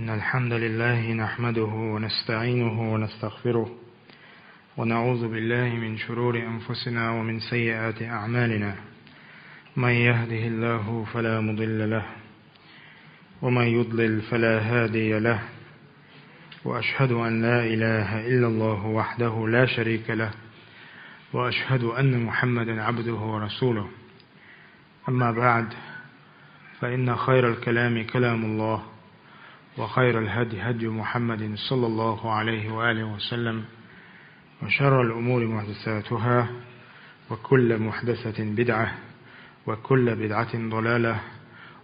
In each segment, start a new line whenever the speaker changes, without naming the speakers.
إن الحمد لله نحمده ونستعينه ونستغفره ونعوذ بالله من شرور أنفسنا ومن سيئات أعمالنا. من يهده الله فلا مضل له ومن يضلل فلا هادي له، وأشهد أن لا إله إلا الله وحده لا شريك له، وأشهد أن محمدا عبده ورسوله. أما بعد، فإن خير الكلام كلام الله، وخير الهدي هدي محمد صلى الله عليه وآله وسلم، وشر الأمور محدثاتها، وكل محدثة بدعة، وكل بدعة ضلالة،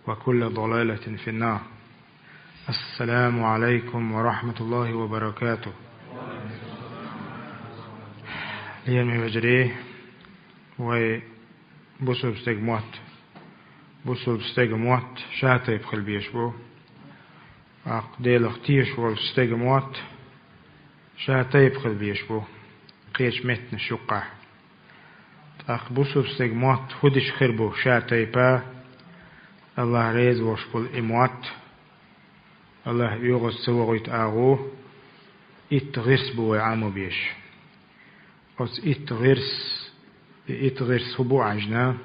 وكل ضلالة في النار. السلام عليكم ورحمة الله وبركاته. ليرمي وجريه وبصل بستجموت شاتي بخل بيشبو أقديل اختيش والستجموت شاتي بخل بيشبو قيش متن شقة بصل بستجموت هدش خربو شاتي با الله ريز وشبو إموات الله يغز سوغيت آغو إتغرس بو عامو بيش أس إتغرس هبو عجنا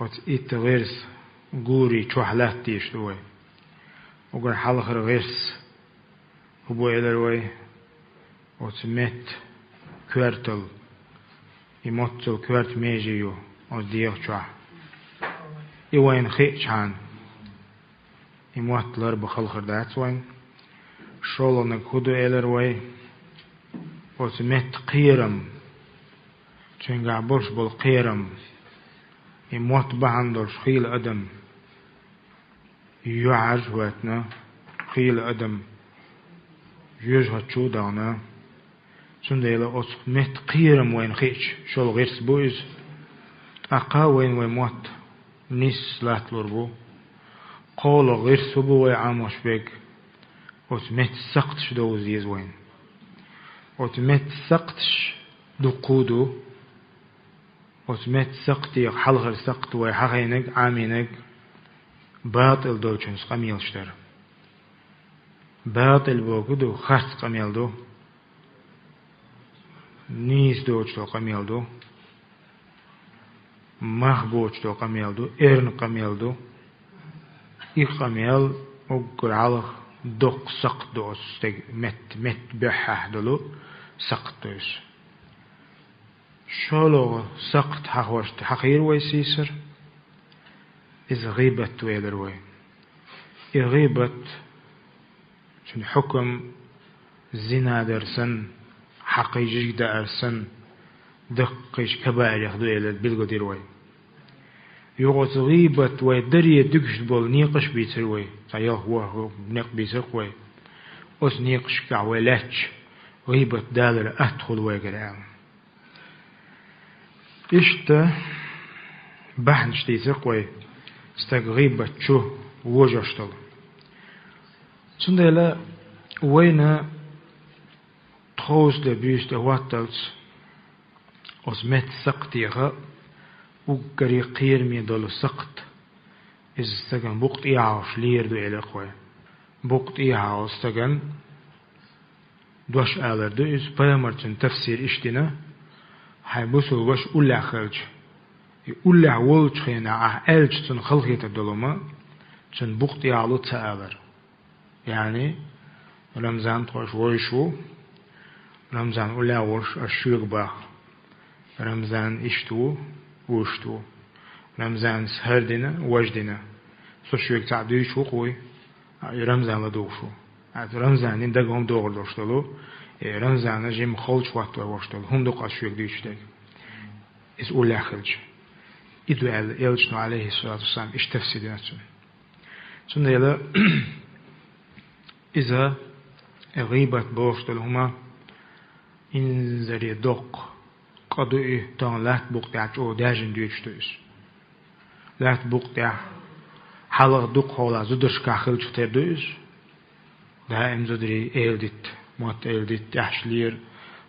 أس إتغرس غوري چوحلات ديش دوي وقر حلخر غرس هبو إلروي أس مت كورتل إموتل كورت ميجيو أس ديغ چوح إوين خيش عن إموت لرب خلخر داتوين شولنك هدو إلروي أس مت قيرم چنگع برش بالقيرم إموت بهندر خيل أدم يعج واتنا خيل أدم يجه تشودانا سنديلا أس مت قيرم وين خيش شول غيرس بويز أقا وين موت نيس لاتلور بو قول غيرس بو عاموش بيك أس مت سقطش دوزيز وين أس مت سقطش دقودو أس مت سقطي حلغر سقط وحقينك عامينك باطل دوچنس قميلشتر باطل بوكدو خرس قميلدو نيس دوچتو قميلدو مخبوچتو قميلدو إرن قميلدو قميل وقر علق دق سقط دوس مت بحح دلو سقط دوس شولو سقط حقوشت حقير ويسيسر إذ غيبة ويدروي غيبة شن حكم زنا درسن حقيجي درسن دقيش كبائر يخدو إلى البلغو ديروي يغوث غيبة ويدري دقش بول نيقش بيتروي صياه هو نيق بيسقوي أس نيقش كعولاتش غيبة دالر أدخل ويقرأ إشتا بحنش تيسقوي استغيبة شو وجشتل سندلا وين تخوز دبيست واتلس أزمت سقطيها وقري قير ميدل سقط إذ استغن بوقت إيعاش لير دو إلى خوي بوقت إيعاش استغن دوش آلر دو إذ بيامرتن تفسير إشتنا حيبوسو وش أولا خلج أولا ولج خينا ألج تن خلقية الدلوما تن بوقت إيعالو تآلر يعني رمزان توش ويشو رمزان أولا وش أشيق باخ رمزان إشتو وشتو رمزان سهردنا وجدنا سوشيك تعديش وقوي رمزان لدوشو رمزان إندقهم دوغر دوشتلو رمزان جيم خلج وقت وشتلو هم دوق أشيك ديشتك إذ أولا خلج إدو يلجنو عليه الصلاة والسلام إش تفسير نفسه سنة يلا إذا غيبة بوشتل هما إنزري دوق قدو إيه تان لات بوقتع جو داجن ديشتوش لات بوقتع حلق دوق حولا زدرش كاخل شتر دوش دائم زدري إلدت موت إلدت أحشلير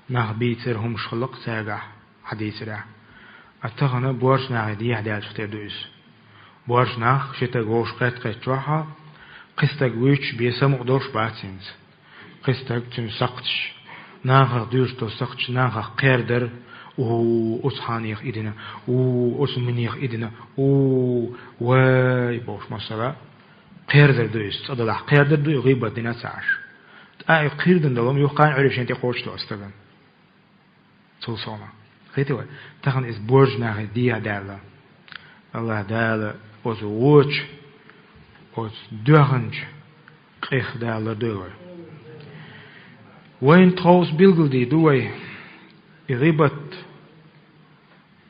نغبيتر هم شخلق ساقع حديث رع أتغنى بورش ناغدي حديث شتر دوش بورش ناغ شتا غوش قد قد جوحا قستك ويش بيسمو قدرش باتسينز قستك تن سقطش ناغا ديوش تو سقطش ناغا قيردر أصحانيخ إدنا أصمنيخ إدنا واي بوش مثلا قيردر دويست أضل قيردر دو غيبة دينا ساعش أي قيردن دلهم يقان عرفش أنت قوش تو أستغن توصونا خيتوا تخن إس برج ناغي ديها دالا الله دالا أوز ووش أوز دوغنج قيخ دالا دوغر وين تروس بيلغل دي دوي غيبة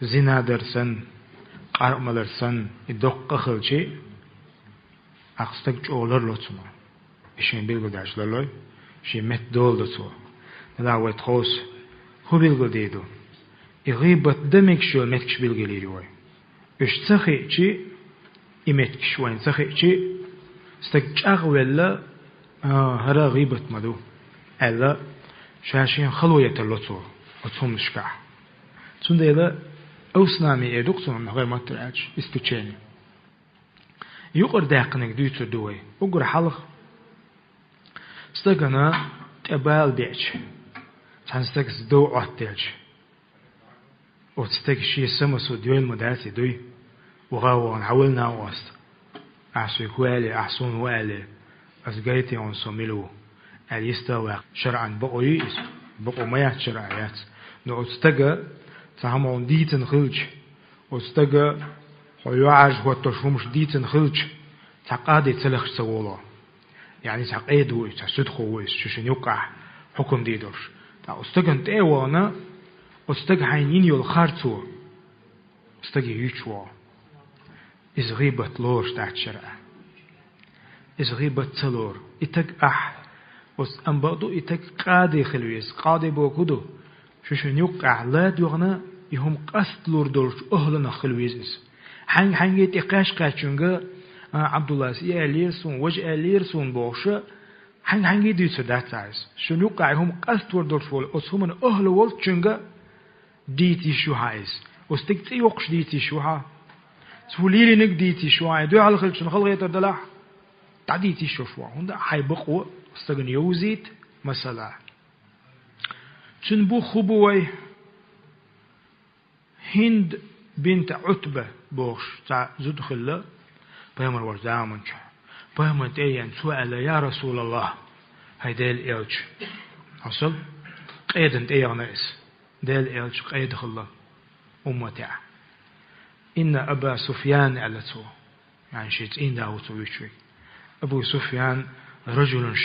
زنا درسن قارم درسن يدق خلشي أقصدك جولر لطمه إشين بيلغل داش للوي شي مت دول دسو لا ويتخوس هو بيلغل ديدو غيبة دمك شو متكش بيلغل يروي إش تخي شي إمتكش وين تخي شي استكجاغ ولا هرا غيبة مدو ألا شاشين خلوية اللطو وتصوم نشكع تون ديلا أوسنامي إدوكتون من غير ما ترعش استوشيني يقر داقنك دوتو دوي وقر حلق استقنا تبال بيش تنستك زدو عطيج وتستك شي سمسو ديول مداسي دوي وغاوان حولنا واست أحسو كوالي أحسون والي أسقايتي ونسوميلو اليستوى شرعا بقويس بقو ميات شرعيات نو تستقى تهمون ديتن خلج وتستقى ويعاج هو التشومش ديتن خلج تقادي تلخ سوولا يعني تقيدو تسدخو ويس شوشن يوقع حكم ديدوش تا استقى تيوانا استقى حينين يول خارتو استقى يوشوا إز غيبة لورش تحت شرع إز غيبة تلور إتق وس أم بعضو إتك قادي خلويس قادي بوكودو شوشن يوقع لا دوغنا يهم قصد لور دورش أهلنا خلويس حنگ يتقاش قاشنگا عبد الله سي أليرسون وجه أليرسون بوشة حنگ يديسو دات سايس شن يوقع يهم قصد لور دورش وول أسهمن أهل وول چنگا ديتي شوهايس وستك تيوقش ديتي شوها سوليلي نك ديتي شوها دو على خلشن خلق يتردلاح تعديتي شوها هندا حيبقوا استغن يوزيت مثلا تنبو خبوي هند بنت عتبة بوش تاع زد خلا بيمر ورزامنش بيمر تيان سؤال يا رسول الله هيدا الإلج أصل قيدن تيان إس ده الإلج قيد خلا أمتع إن أبا سفيان ألتو يعني شيء إن داوتو يشوي أبو سفيان رجل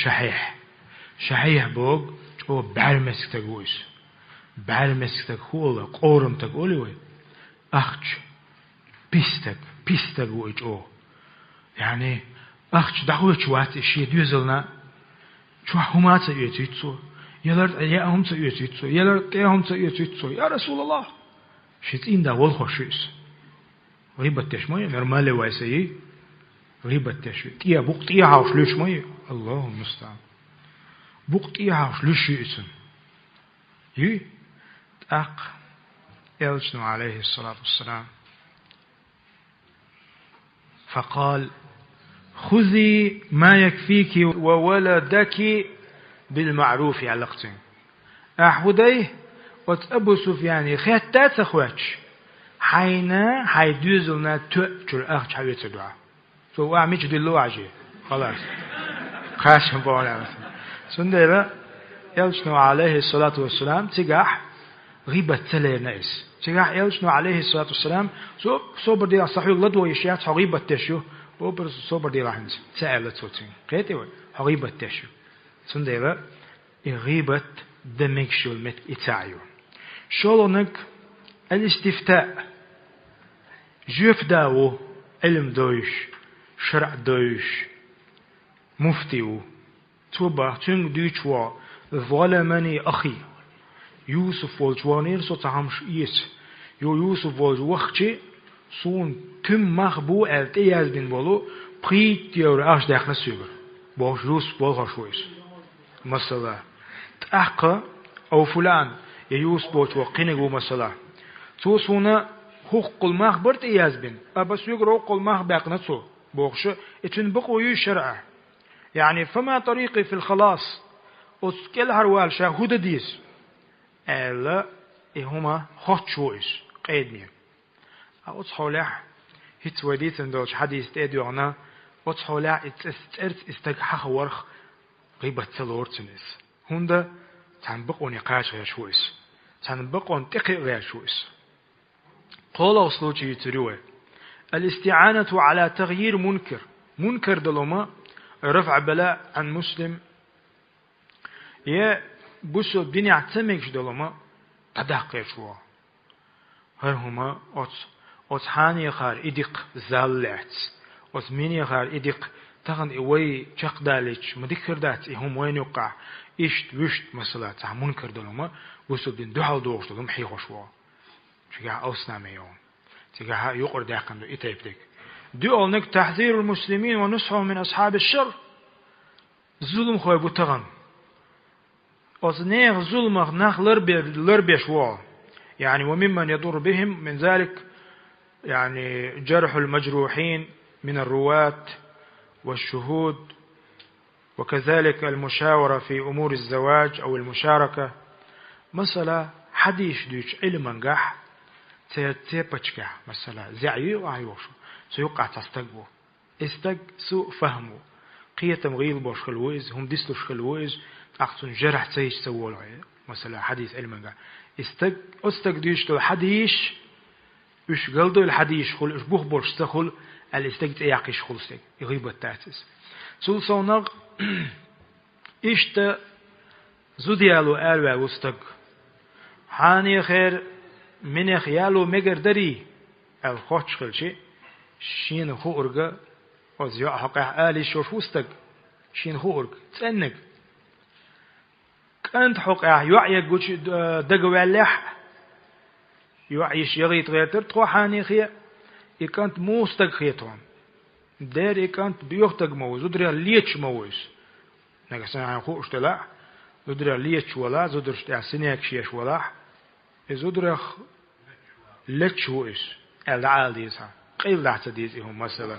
شحيح بوغ جو بعرمسك تقويس بعرمسك تقول قورم تقولي وي أخش بيستك وي جو يعني أخش دعوة شوات الشيء ديوزلنا شو همات يتيتسو يلر ياهم تيتسو يلر ياهم تيتسو يا رسول الله شيتين دا والخشيس غيبة تشمي نرمال واسي غيبة تشمي تيا بوق تيا هاوش ليش مي الله المستعان بوق تيا هاوش ليش يسن يي أق يلجنو عليه الصلاة والسلام فقال خذي ما يكفيك وولدك بالمعروف علقتين أحوديه وتأبو سفياني خياتات أخواتش حينا حيدوزلنا تؤجر أخش حبيت الدعاء سو أعميش دلو عجي خلاص خاشم بولا سندرة يلجنو عليه الصلاة والسلام تقاح غيبة تلير ناس تقاح يلجنو عليه الصلاة والسلام صوبر دي صحيح لدو يشيات غيبة تشو وبر صوبر دي راحنز سألت صوتين قيتي غيبة تشو سندرة غيبة دمك شو المت إتاعيو شولونك الاستفتاء جوف داو علم دوش شرع دوش مفتيو توبا تنگ دوشوا ظلمني أخي يوسف والجوانير صوتهمش إيس يوسف والجوخشي صون تم مخبو التياز بن بولو بريت يور أش داخل سيبر باش روس بالخشويس مثلا تأقى أو فلان يوسف بوش وقينغو مثلا توصونا حق المخ برت إياز بن أبس يقرأ حق المخ باقنا تو بوخش اتن بقوي شرع يعني فما طريقي في الخلاص أسكال هروال شاهود ديس ألا إهما خط شويش قيدني أتصحولح هيت وديتن دوش حديث تأديونا أتصحولح استجحخ ورخ غيبة تلورتنس هندا تنبقوا نقاش غير شويس تنبقوا انتقي غير شويس قال أصلوجي يتروي الاستعانة على تغيير منكر دلما رفع بلاء عن مسلم يا بوسو الدنيا اعتمكش دلما تدقى شوا هرهما أتحاني خار إدق زالعت أتميني خار إدق تغن إوي شق داليش مدكر دات إهم وين يقع إشت وشت مثلا تح منكر دلما بوسو الدين دحال دوغش دلما حيخو شوا شجع أوسنا ميون تجاه يقر داقن دو إتايبتك دو أولنك تحذير المسلمين ونصحهم من أصحاب الشر ظلم خوي بوتغن أصنيغ ظلمغ ناخ لربي شوا يعني وممن يضر بهم من ذلك يعني جرح المجروحين من الرواة والشهود وكذلك المشاورة في أمور الزواج أو المشاركة مثلا حديش دوش علما قح تيبتشكا مثلا زعيو وعيوشو سيوقع تستقبو سوء فهمو قية تمغيل بوش خلويز هم ديستوش خلويز أقصن جرح تيش سوولو مثلا حديث علما قح استق تو حديش اش قلدو الحديش خل اش بوخ بوش استخل الاستق تياقش خل استق يغيب التاتس سول صونغ اشت زوديالو ألوى وستق حاني خير من خيالو مگر دري الخوش خلشي شين خورغا وزيو حقه آلي شوشوستق شين خورغ تسنق كانت حقه يوعي قوش دقوى اللح يوعيش يغيط غيتر تخو حاني خيا يكانت موستق خيطهم دير يكانت بيوختق موز ودريا ليتش موز نقصنا عن خوش تلاح ودريا ليتش ولا زودرش تحسينيك شيش ولا زودرخ لتش ويس العال ديسها قيل لحظة ديسهم مثلا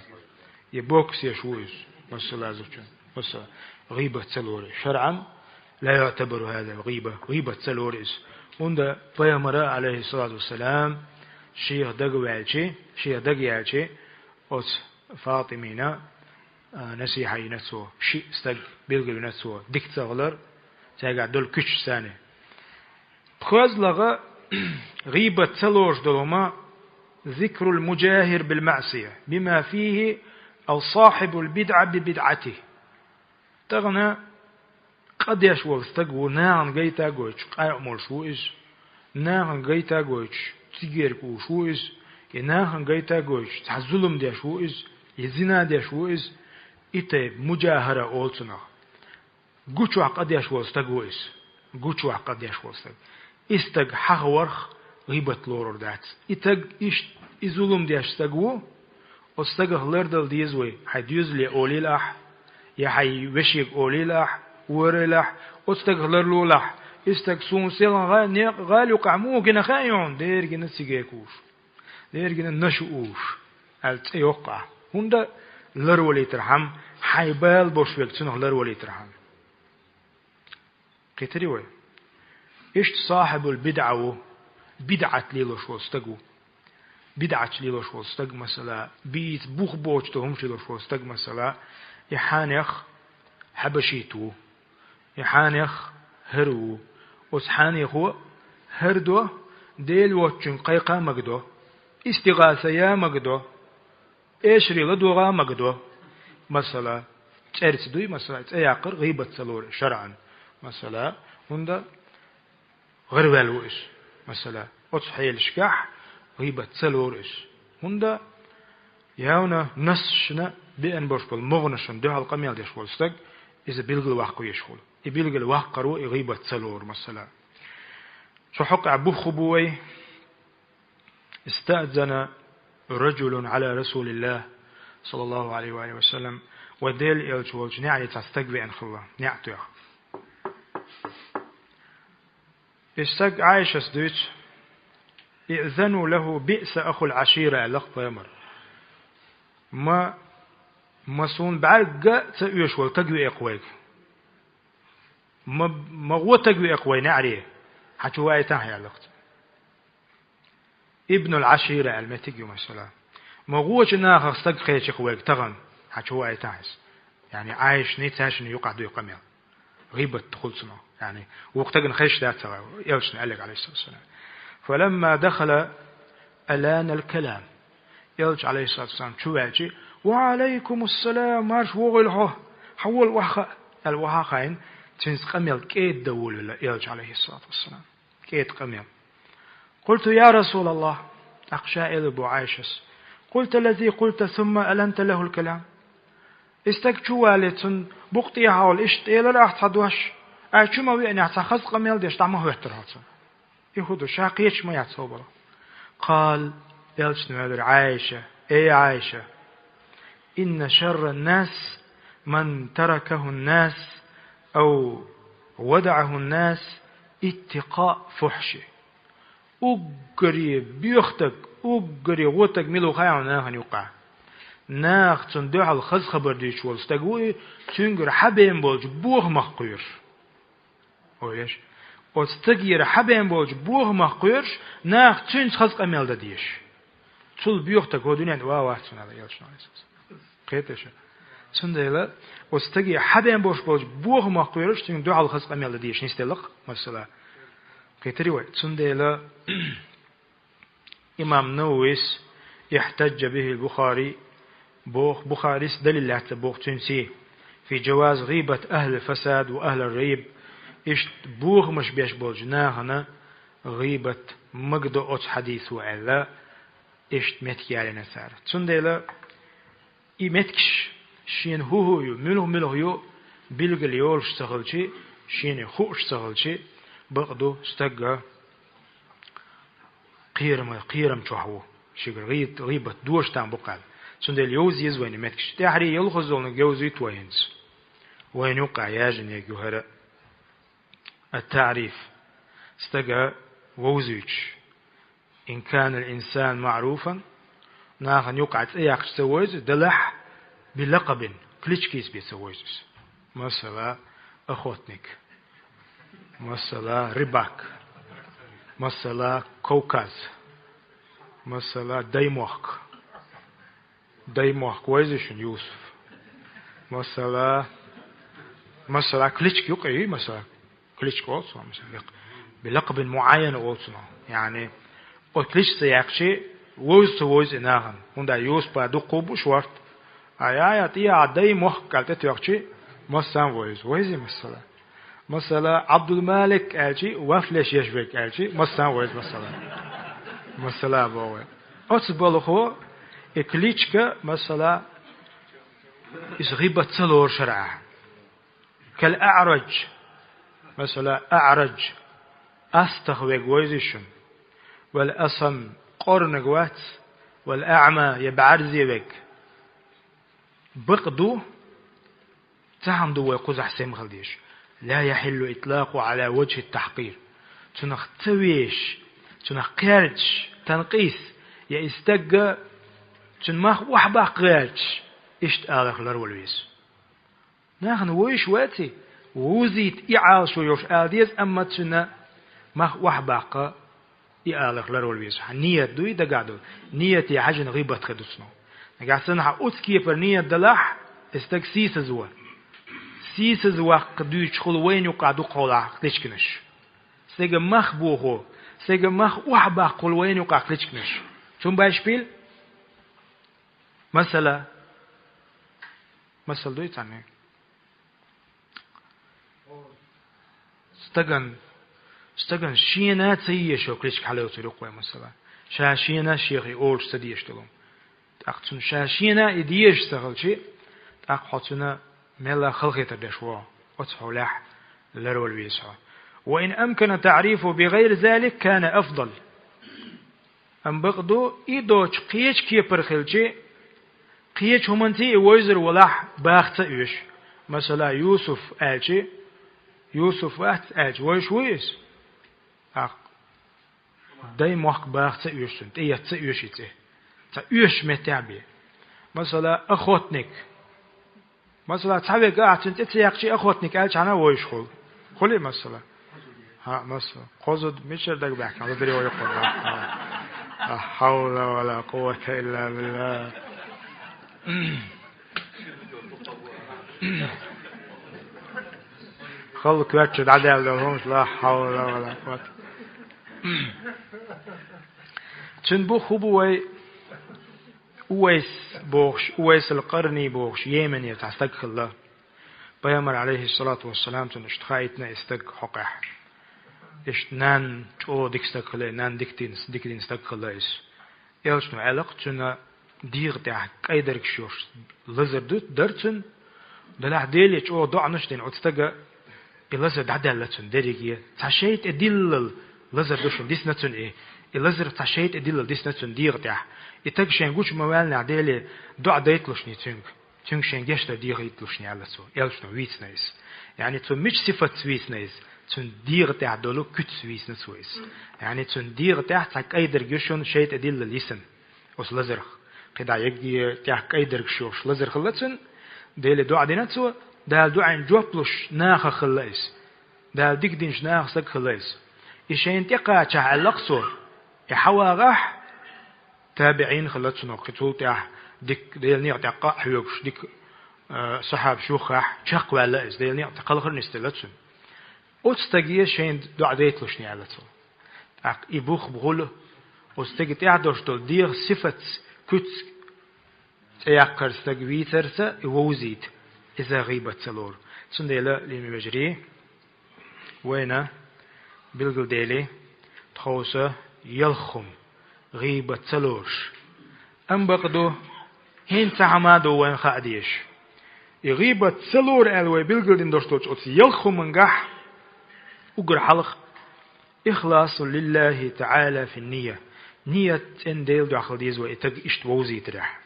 يبوكس يشويس مثلا زوجين مثلا غيبة تلوري شرعا لا يعتبر هذا غيبة تلوريس عند پیامبر عليه الصلاة والسلام شيخ دقيالشي أس فاطمينا نسيحي نتسو شيء استق بيلقي نتسو ديك تغلر تاقع دول كش سانه بخواز لغا غيبة تلوش دلما ذكر المجاهر بالمعصية بما فيه أو صاحب البدعة ببدعته تغنى قد يشوى استقو ناعن قيتا قوش قاعمل شوئز ناعن قيتا قوش تيجيركو شوئز ناعن قيتا قوش تحظلم دي شوئز يزنا دي شوئز إتاب مجاهرة أولتنا قوشوا قد يشوى استقوئز قوشوا قد يشوى استقوئز استق حغورخ غيبة لورور دات إتق إشت إزولم دي استقو استقه لردل ديزوي حيديوز لي أولي لح يحي وشيك أولي لح وري لح استقه لرلو لح استق سون سيلان غال يقعمو جنا خايون دير جنا سيجيكوش دير جنا نشوش الت يوقع هندا لرولي ترحم حيبال بوشفيل تنه لرولي ترحم قتريوي إشت صاحب البدعة بدعة ليلوش واستقو بدعة ليلوش واستق مثلا بيت بوخ بوجتهم شلوش واستق مثلا يحانيخ حبشيتو يحانيخ هرو وسحانيخو هردو ديل وچن قيقا مقدو استغاثة يا مقدو إشري لدوغا مقدو مثلا تأرس دوي مثلا تأياقر غيبة سلور شرعا مثلا هندا غربال وإش مثلا أتصحي الشكاح غيبة سلور إش هندا يهونا نسشنا بأن بوشبال مغنشن دوها القميال ديشوال استق إذا بيلغل وحقو يشغل يبيلغل وحقرو غيبة سلور مثلا شو حق عبو خبوي استأذن رجل على رسول الله صلى الله عليه وآله وسلم وديل إلجوالج نعني تستقبي أنخ الله نعتو يخ استق عايشة سدوش إذنوا له بئس أخو العشيرة لق بيمر ما مسون بعرق تأيش والتجوي أقويك ما هو تجوي أقوي نعريه حتى آيتها يلقط ابن العشيرة المتيجي مثلا ما هو جنا خستق خيش أقويك تغن حتى آيتها يعني عايش نيتاش إنه يقعد يقمل غيبة تخلصنا يعني وقتها خيش ذات يلش نعلق عليه الصلاة والسلام فلما دخل ألان الكلام يلج عليه الصلاة والسلام شو يجي وعليكم السلام مارش وغلها حول وحق الوحقين تنس قميل كيد دول يلج عليه الصلاة والسلام كيد قميل قلت يا رسول الله أخشى إلى أبو عايشس قلت الذي قلت ثم ألنت له الكلام استكشوا والتن بقتي حول إشت إلى الأحتدوش أشو ما بيعني أحتخذ قميل ديش تعمه احترهاتن يهودو شاقيش ما يتصوبره قال يلج نمادر عايشة أي عايشة إن شر الناس من تركه الناس أو ودعه الناس اتقاء فحشه أجري بيختك أجري غوتك ملو خيان ناهن يقع ناخ تندع الخز خبر ديش والستقوي تنجر حبين بولج بوغ مخقير وليش واستقير حبين بولج بوغ مخقير ناخ تنج خز قميل دا ديش تول بيختك هو دنيا واحد هذا يلشنا قيتش سندلا واستقير حبين بولج بوغ مخقير تنجر الخز قميل دا ديش نستلق مثلا كتريوه سندلا إمام نوويس يحتج به البخاري بخاري دليل على بوخ تنسي في جواز غيبة أهل الفساد وأهل الريب إشت بوخ مش بيش بولجنا هنا غيبة مقدو أتس حديث وعلا إشت متكي على نسار سندلا إمتكش شين هو ملو يو بلغل يول شتغلشي شين خوش شتغلشي بقدو استقى قيرم تشوحو شجر غيبة دوش تام بقال سندل يوز يزوين متكش تحري يلخزون جوزي توينز وين يقع ياجن يجوهر التعريف استقى ووزيش إن كان الإنسان معروفا ناخن يقع تأياق سويز دلح بلقب كليشكيز بيسويز مثلا أخوتنك مثلا رباك مثلا كوكاز مثلا دايموخ كويزشن يوسف مثلا كليشك يقعي مثلا كليشك أوصى مثلا بلقب معين أوصى يعني كليش سياقشي ووز إناهن وندا يوسف بعدو قوب شوارت أيا تيا دايموخ قالت تياقشي مثلا ووز مثلا عبد الملك ألشي وفلش يشبك ألشي مثلا مثلا بوه أصبح هو إكليشك مثلا إسغيبة تلور شرعه كالأعرج مثلا أعرج أستخوي جويزيشن والأصم قرن جوات والأعمى يبعرزي بك بقدو تهمدو ويقوزح سيم خلديش لا يحل إطلاقه على وجه التحقير تنختويش تنقيرش تنقيس يا استجا تنمخ وحبا قيرش إشت آلخ لرولويس نحن ويش واتي وزيت إعال شو يوش آلديز أما تنا مخ وحبا قا إعالخ لرولويس نية دوي دقادو نية يحجن غيبة خدوسنا نقاسنا حقوتكي پر نية دلاح استج سيس زوا سيس زوا قدوش خلوين يقعدو قولا تشكنش سيجا مخ بوهو سيجا مخ وحبا قلوين يقع تشكنش شون بايشبيل مثلا دوي تاني استغن شينا تسيي شو كليش حلو تلقوا مثلا شاشينا شيخي اول استديش تلوم اختن شاشينا يديش سغلشي اقحتنا ملا خلقه تدشوا وتصحولح لرول ويسا وإن أمكن تعريفه بغير ذلك كان أفضل أم بقدو إيدوش قيش كي برخلشي قيش همانتي ويزر ولح باخت إيش مثلا يوسف آلشي يوسف واحد آلشي ويش ويس داي موحك باخت إيش سنت إيه تسيوش تا إيش متعبي مثلا أخوتنك مثلا تحوي قاعد تنتيق شيء أخوتني قال أنا ويش خلي مثلا ها مثلا قصد مش دق بحكي هذا دري ويقول لا حول ولا قوة إلا بالله خلق وجد عدل لهم لا حول ولا قوة تنبو خبوي أويس القرني بوخش يمن يتعستق الله بيامر عليه الصلاة والسلام تنشتخايتنا استق حقح نان او ديكستق الله نان ديكتين استق الله إس يلشنو علاق تنا دير تاع قيدرك شوش لزر دوت درتن دلع ديليش او دعنشتين أتستق لزر عدالتن دريجية تشيت أدل لزر دوشن ديس نتن إيه لزر تشيت أدل ديس نتن دير تاع يتق شنقوش موالنا عدالي دع ديتلوشني تنك شنقشت دير يتلوشني على سو يلشنو ويتنايس يعني تو مش صفة ويتنايس تن دير تاع دولو كت ويتنايس يعني تن دير تاع قيدر جشون شيت أدل ليسن أس لزر قدا يجي تاع قيدر شوش لزر خلتن ديل دع ديناتسو دال دعين جوبلوش ناخ خلاص دال ديك دينش ناخ سك خلاص إيشين تقع تعلقصو يحواغح تابعين خلتسنو قتول تاع ديك ديل نيع تقع حيوكش ديك صحاب شوخح شق ولا إز ديل نيع تقلخر نستلتسن أتستجيه شين دع ديتلوش نيالتسو أق إبوخ بغول أتستجي تعدوش دول دير صفة كت تيقر استجويترسا يوزيت إذا غيبت سلور سنديلا للمبجري وين بلغل ديلي تخوصة يلخم غيبت سلورش أم بقدو هين تعمادو وين خاديش غيبت سلور ألوي بلغل دين دوشتوش أتس يلخم منقح أقر حلق إخلاص لله تعالى في النية نية إن ديل داخل ديز وإتق إشتووزي ترح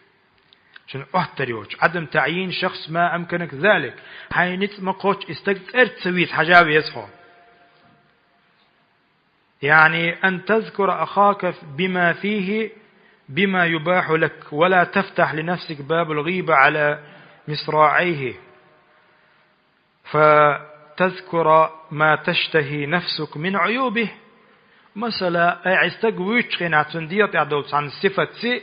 شن أحتريوش عدم تعيين شخص ما أمكنك ذلك حينت مقوش استقرت سويت حجاوي يسخو يعني أن تذكر أخاك بما فيه بما يباح لك ولا تفتح لنفسك باب الغيبة على مصراعيه فتذكر ما تشتهي نفسك من عيوبه مثلا استقويتش خينا تنديط يعدوت عن صفة سي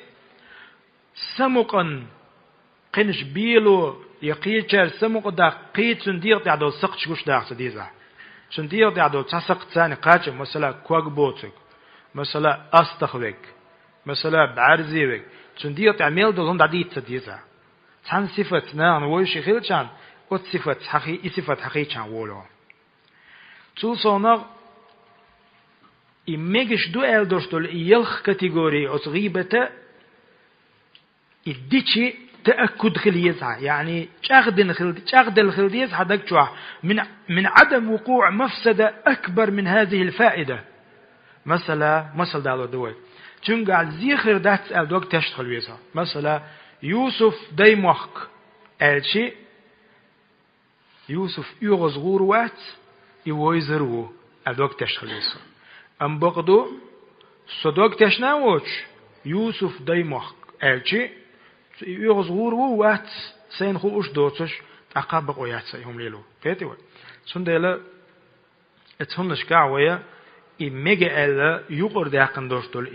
سمقا قنش بيلو يقيتشر سمق دا قيت سندير تعدو سقط شوش داخل سديزا سندير تعدو تسقط ثاني قاتش مثلا كواغبوتك مثلا أستخوك مثلا بعرزيك سندير تعمل دولهم دعديت سديزا عن صفة نان ويش خيلشان وت صفة حقيقي صفة حقيقي وولو توصلنا إمجش دو ألدوشتول يلخ كاتيجوري أتغيبته إديتشي تأكد خليزها يعني شاغد الخليز حدك شوح من عدم وقوع مفسدة أكبر من هذه الفائدة مثلا دالو دوي تنقع زيخر دات ألدوك تشتغل ويزها مثلا يوسف دايموخك ألشي يوسف يغز غوروات يويزرو ألدوك تشتغل ويزها أم بقدو صدوك تشناوش يوسف دايموخك ألشي يغز غوروات سين خوش دوتش أقابق ويات سيهم ليلو كيتي وي سندلا اتهمش كعوية إمجا ألا يقر داقن دوشتول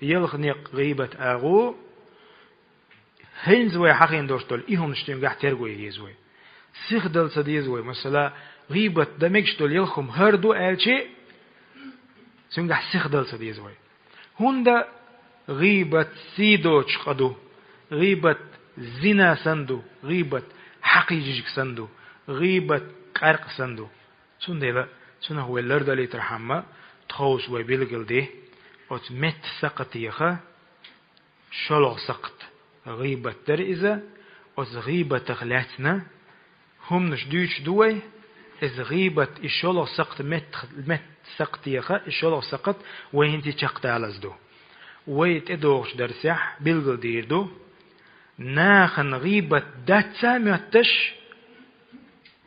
يلخ نيق غيبة أغو هينزوي حقين دوشتول إيهم نشتين قاع ترغوي يزوي سيخدل سديزوي مثلا غيبة دمجشتول يلخم هردو ألشي سنقاع سيخدل سديزوي هندا غيبة سيدوش قدو غيبة زنا سندو غيبة حقيقيك سندو غيبة قرق سندو سندلا سنه هو اللرد اللي ترحمه تخوص وبيلقل دي وتمت سقطيخه شلغ سقط غيبة ترئزة وغيبة تغلاتنا هم نشدوش دوي إذ غيبة الشلغ سقط مت سقطيخه الشلغ سقط وينتي تشقت على زدو ويت ادوش درسح بيلقل ديردو ناخن غيبة داتا ميتش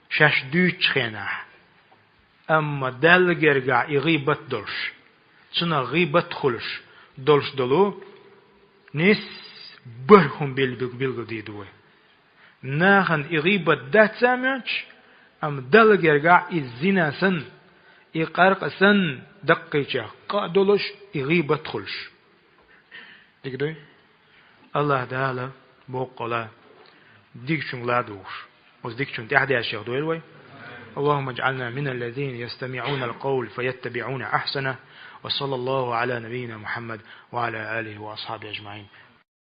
شاش دوش خينا أما دال جرجع غيبة دولش سنا غيبة خلش دولش دلو نس برهم بيلقل ديدوه ناخن إغيبة دات سامعش أم دلق يرجع الزنا سن إقارق سن دقيقة قادلش إغيبة تخلش تقدر الله تعالى بوقلا ديكشن لا دوش وزديكشن تحدي الشيخ دويلوي اللهم اجعلنا من الذين يستمعون القول فيتبعون أحسنه وصلى الله على نبينا محمد وعلى آله وأصحابه أجمعين